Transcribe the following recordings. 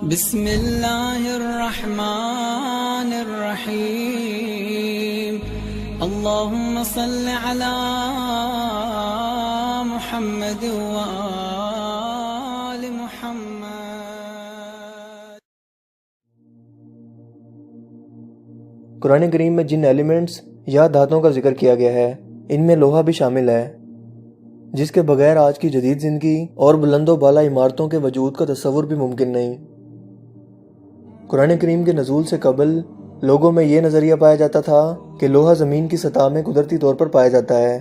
بسم اللہ الرحمن الرحیم اللہم صل علی محمد وآل محمد۔ قرآن کریم میں جن ایلیمنٹس یا دھاتوں کا ذکر کیا گیا ہے ان میں لوہا بھی شامل ہے، جس کے بغیر آج کی جدید زندگی اور بلند و بالا عمارتوں کے وجود کا تصور بھی ممکن نہیں۔ قرآن کریم کے نزول سے قبل لوگوں میں یہ نظریہ پایا جاتا تھا کہ لوہا زمین کی سطح میں قدرتی طور پر پایا جاتا ہے،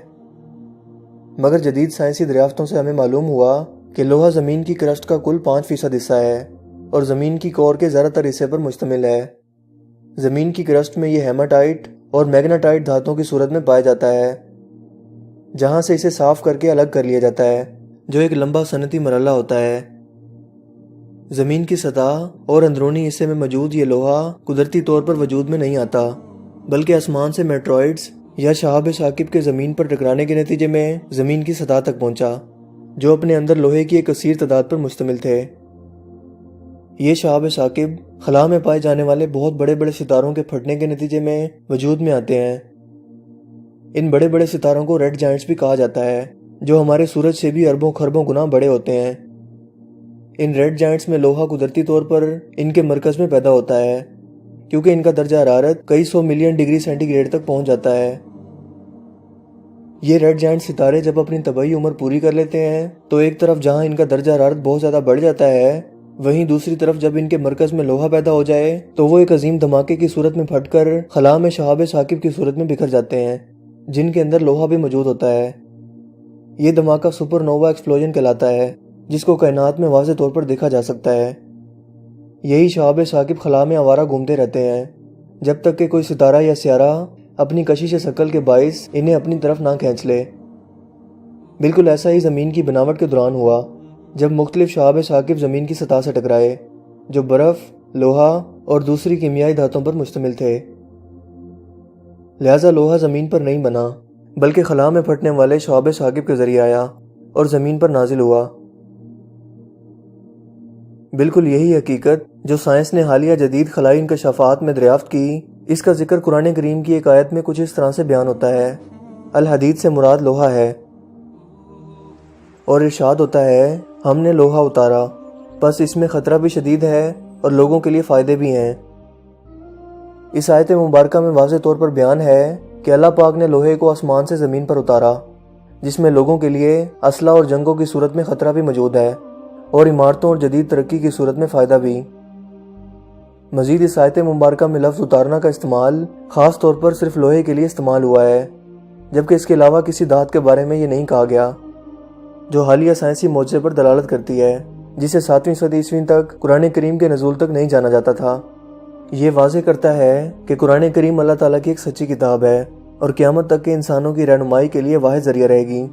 مگر جدید سائنسی دریافتوں سے ہمیں معلوم ہوا کہ لوہا زمین کی کرسٹ کا کل 5% حصہ ہے اور زمین کی کور کے زیادہ تر حصے پر مشتمل ہے۔ زمین کی کرسٹ میں یہ ہیماٹائٹ اور میگناٹائٹ دھاتوں کی صورت میں پایا جاتا ہے، جہاں سے اسے صاف کر کے الگ کر لیا جاتا ہے، جو ایک لمبا صنعتی مرحلہ ہوتا ہے۔ زمین کی سطح اور اندرونی حصے میں موجود یہ لوہا قدرتی طور پر وجود میں نہیں آتا، بلکہ آسمان سے میٹروئڈز یا شہاب ثاقب کے زمین پر ٹکرانے کے نتیجے میں زمین کی سطح تک پہنچا، جو اپنے اندر لوہے کی ایک کثیر تعداد پر مشتمل تھے۔ یہ شہاب ثاقب خلا میں پائے جانے والے بہت بڑے بڑے ستاروں کے پھٹنے کے نتیجے میں وجود میں آتے ہیں۔ ان بڑے بڑے ستاروں کو ریڈ جائنٹس بھی کہا جاتا ہے، جو ہمارے سورج سے بھی اربوں خربوں گنا بڑے ہوتے ہیں۔ ان ریڈ جائنٹس میں لوہا قدرتی طور پر ان کے مرکز میں پیدا ہوتا ہے، کیونکہ ان کا درجہ حرارت کئی 100 ملین ڈگری سینٹی گریڈ تک پہنچ جاتا ہے۔ یہ ریڈ جائنٹ ستارے جب اپنی طبعی عمر پوری کر لیتے ہیں تو ایک طرف جہاں ان کا درجہ حرارت بہت زیادہ بڑھ جاتا ہے، وہیں دوسری طرف جب ان کے مرکز میں لوہا پیدا ہو جائے تو وہ ایک عظیم دھماکے کی صورت میں پھٹ کر خلا میں شہاب ثاقب کی صورت میں بکھر جاتے ہیں، جن کے اندر لوہا بھی موجود ہوتا ہے۔ یہ دھماکہ سپر نووا ایکسپلوژن کہلاتا ہے، جس کو کائنات میں واضح طور پر دیکھا جا سکتا ہے۔ یہی شہاب ثاقب خلا میں آوارہ گھومتے رہتے ہیں جب تک کہ کوئی ستارہ یا سیارہ اپنی کشش ثقل کے باعث انہیں اپنی طرف نہ کھینچ لے۔ بالکل ایسا ہی زمین کی بناوٹ کے دوران ہوا، جب مختلف شہاب ثاقب زمین کی سطح سے ٹکرائے، جو برف، لوہا اور دوسری کیمیائی دھاتوں پر مشتمل تھے۔ لہٰذا لوہا زمین پر نہیں بنا، بلکہ خلا میں پھٹنے والے شہاب ثاقب کے ذریعے آیا اور زمین پر نازل ہوا۔ بالکل یہی حقیقت جو سائنس نے حالیہ جدید خلائی انکشافات میں دریافت کی، اس کا ذکر قرآن کریم کی ایک آیت میں کچھ اس طرح سے بیان ہوتا ہے: الحدید سے مراد لوہا ہے، اور ارشاد ہوتا ہے ہم نے لوہا اتارا، پس اس میں خطرہ بھی شدید ہے اور لوگوں کے لیے فائدے بھی ہیں۔ اس آیت مبارکہ میں واضح طور پر بیان ہے کہ اللہ پاک نے لوہے کو آسمان سے زمین پر اتارا، جس میں لوگوں کے لیے اسلحہ اور جنگوں کی صورت میں خطرہ بھی موجود ہے اور عمارتوں اور جدید ترقی کی صورت میں فائدہ بھی۔ مزید اس آیت مبارکہ میں لفظ اتارنا کا استعمال خاص طور پر صرف لوہے کے لیے استعمال ہوا ہے، جبکہ اس کے علاوہ کسی دھات کے بارے میں یہ نہیں کہا گیا، جو حالیہ سائنسی معجزے پر دلالت کرتی ہے، جسے 7ویں صدی عیسوی تک قرآن کریم کے نزول تک نہیں جانا جاتا تھا۔ یہ واضح کرتا ہے کہ قرآن کریم اللہ تعالیٰ کی ایک سچی کتاب ہے اور قیامت تک کے انسانوں کی رہنمائی کے لیے واحد ذریعہ رہے گی۔